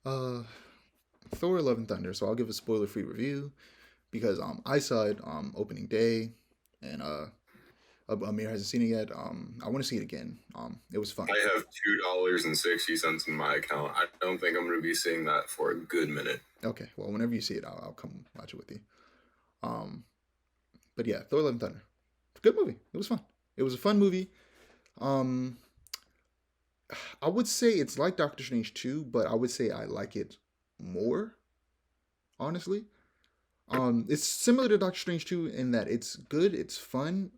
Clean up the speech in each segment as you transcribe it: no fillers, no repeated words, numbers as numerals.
Uh, Thor Love and Thunder. So I'll give a spoiler free review because I saw it opening day, and Amir hasn't seen it yet. I want to see it again. It was fun. I have $2.60 in my account. I don't think I'm going to be seeing that for a good minute. Okay, well whenever you see it, I'll come watch it with you. Um, but yeah, Thor Love and Thunder. Good movie. It was fun. It was a fun movie. Um, I would say it's like Doctor Strange 2, but I would say I like it more, honestly. It's similar to Doctor Strange 2 in that it's good, it's fun,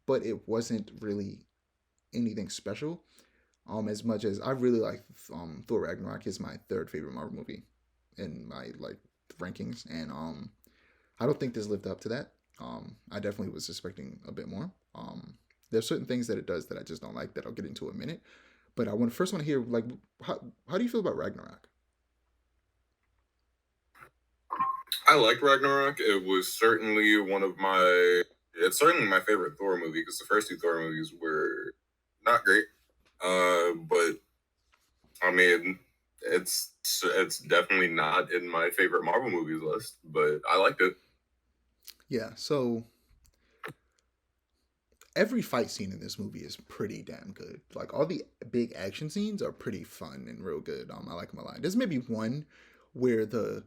but it wasn't really anything special. As much as I really like Thor Ragnarok is my third favorite Marvel movie in my like rankings, and I don't think this lived up to that. I definitely was expecting a bit more. There's certain things that it does that I just don't like that I'll get into in a minute. But I want to hear like how do you feel about Ragnarok? I like Ragnarok. It was certainly one of my. It's certainly my favorite Thor movie because the first two Thor movies were not great. But I mean, it's definitely not in my favorite Marvel movies list, but I liked it. Yeah, so every fight scene in this movie is pretty damn good. Like all the big action scenes are pretty fun and real good. I like them a lot. There's maybe one where the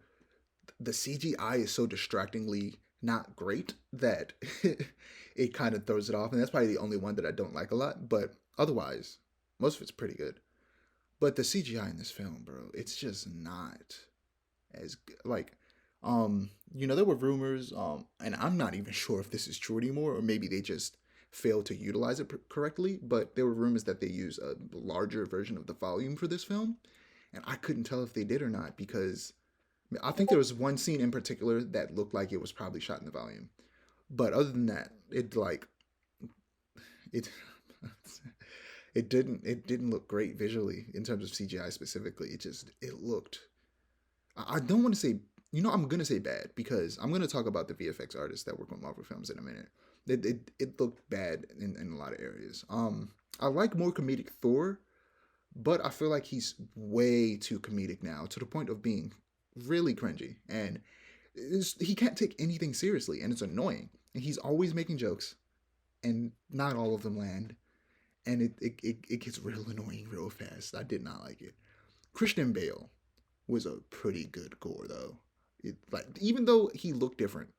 CGI is so distractingly not great that it kind of throws it off, and that's probably the only one that I don't like a lot. But otherwise, most of it's pretty good. But the CGI in this film, bro, it's just not as good. Like, there were rumors, and I'm not even sure if this is true anymore, or maybe they just failed to utilize it correctly. But there were rumors that they use a larger version of the volume for this film, and I couldn't tell if they did or not because I think there was one scene in particular that looked like it was probably shot in the volume. But other than that, it it didn't look great visually in terms of CGI specifically. It looked. I don't want to say, I'm gonna say bad because I'm gonna talk about the VFX artists that work on Marvel films in a minute. It looked bad in a lot of areas. I like more comedic Thor, but I feel like he's way too comedic now to the point of being really cringy, and he can't take anything seriously, and it's annoying. And he's always making jokes, and not all of them land, and it gets real annoying real fast. I did not like it. Christian Bale was a pretty good Gore though. Like even though he looked different,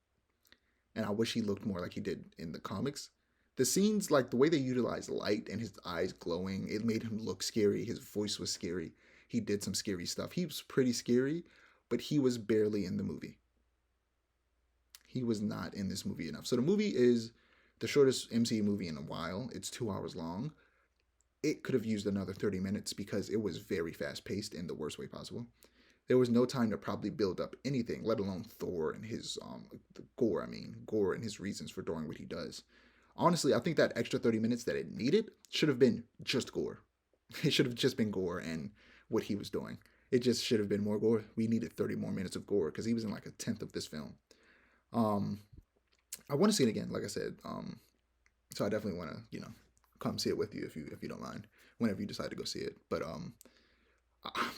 and I wish he looked more like he did in the comics. The scenes, like the way they utilized light and his eyes glowing, it made him look scary. His voice was scary. He did some scary stuff. He was pretty scary, but he was barely in the movie. He was not in this movie enough. So the movie is the shortest MCU movie in a while. It's 2 hours long. It could have used another 30 minutes because it was very fast paced in the worst way possible. There was no time to probably build up anything, let alone Thor and his Gore. I mean, Gore and his reasons for doing what he does. Honestly, I think that extra 30 minutes that it needed should have been just Gore. It should have just been Gore and what he was doing. It just should have been more Gore. We needed 30 more minutes of Gore because he was in like a tenth of this film. Um, I want to see it again, like I said. So I definitely want to, come see it with you if you don't mind, whenever you decide to go see it. But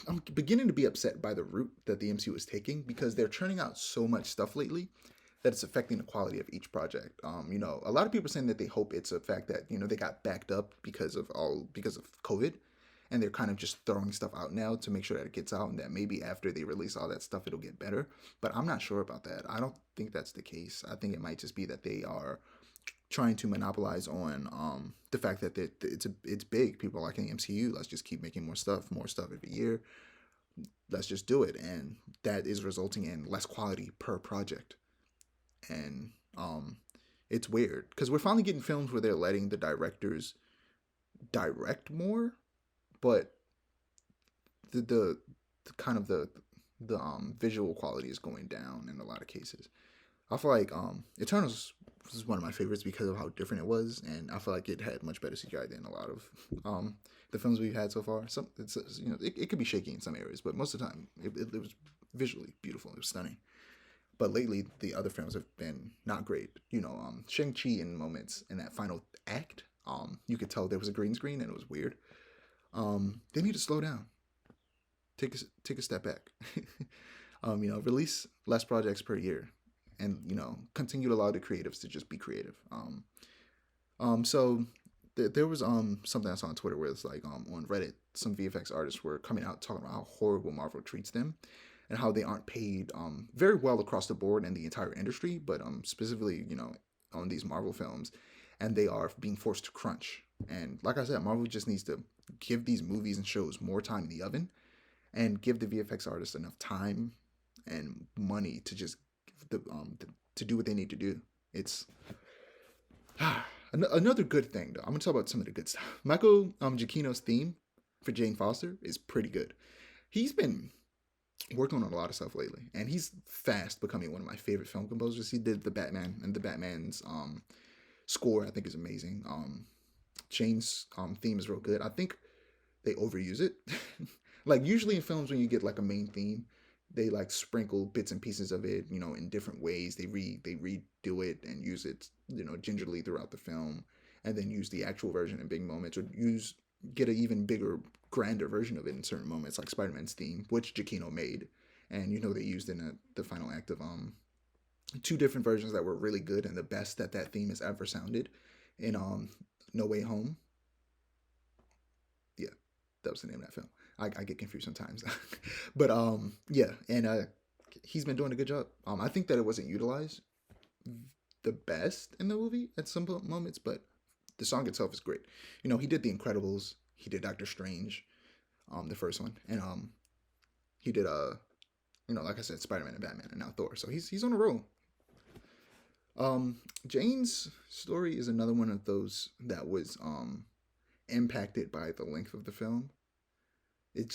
I'm beginning to be upset by the route that the MCU is taking because they're churning out so much stuff lately that it's affecting the quality of each project. A lot of people are saying that they hope it's a fact that they got backed up because of COVID, and they're kind of just throwing stuff out now to make sure that it gets out, and that maybe after they release all that stuff, it'll get better. But I'm not sure about that. I don't think that's the case. I think it might just be that they are trying to monopolize on the fact that it's big. People are liking the MCU. Let's just keep making more stuff every year. Let's just do it, and that is resulting in less quality per project. And it's weird because we're finally getting films where they're letting the directors direct more, but the kind of the visual quality is going down in a lot of cases. I feel like Eternals was one of my favorites because of how different it was, and I feel like it had much better CGI than a lot of the films we've had so far. It could be shaky in some areas, but most of the time it was visually beautiful. It was stunning. But lately, the other films have been not great. Shang Chi in moments in that final act, you could tell there was a green screen and it was weird. They need to slow down. take a step back. Release less projects per year, and continue to allow the creatives to just be creative. So there was something I saw on Twitter where it's like on Reddit, some VFX artists were coming out talking about how horrible Marvel treats them, and how they aren't paid very well across the board in the entire industry, but specifically on these Marvel films, and they are being forced to crunch. And like I said, Marvel just needs to give these movies and shows more time in the oven, and give the VFX artists enough time and money to just to do what they need to do. It's another good thing though. I'm gonna talk about some of the good stuff. Michael Giacchino's theme for Jane Foster is pretty good. He's been working on a lot of stuff lately, and he's fast becoming one of my favorite film composers. He did the Batman, and the Batman's score I think is amazing. Jane's theme is real good. I think they overuse it. Like usually in films when you get like a main theme, they like sprinkle bits and pieces of it, in different ways. They redo it and use it, gingerly throughout the film, and then use the actual version in big moments, or get an even bigger, grander version of it in certain moments, like Spider-Man's theme, which Giacchino made, and they used in the final act of two different versions that were really good and the best that theme has ever sounded in No Way Home. Yeah, that was the name of that film. I get confused sometimes. But yeah, and he's been doing a good job. I think that it wasn't utilized the best in the movie at some moments, but the song itself is great. He did The Incredibles, he did Doctor Strange, the first one, and he did like I said, Spider-Man and Batman, and now Thor. So he's on a roll. Jane's story is another one of those that was impacted by the length of the film. It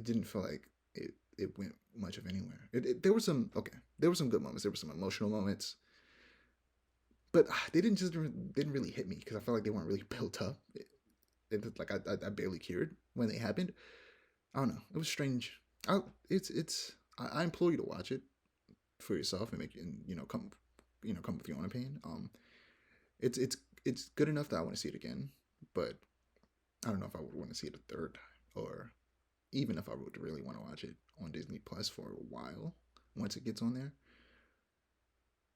didn't feel like it went much of anywhere. There were some good moments, there were some emotional moments, but they didn't really hit me because I felt like they weren't really built up. Like I barely cared when they happened. I don't know. It was strange. I implore you to watch it for yourself and come with your own opinion. It's good enough that I want to see it again, but I don't know if I would want to see it a third time, or even if I would really want to watch it on Disney Plus for a while once it gets on there.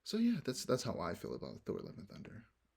So yeah, that's how I feel about Thor Love and Thunder.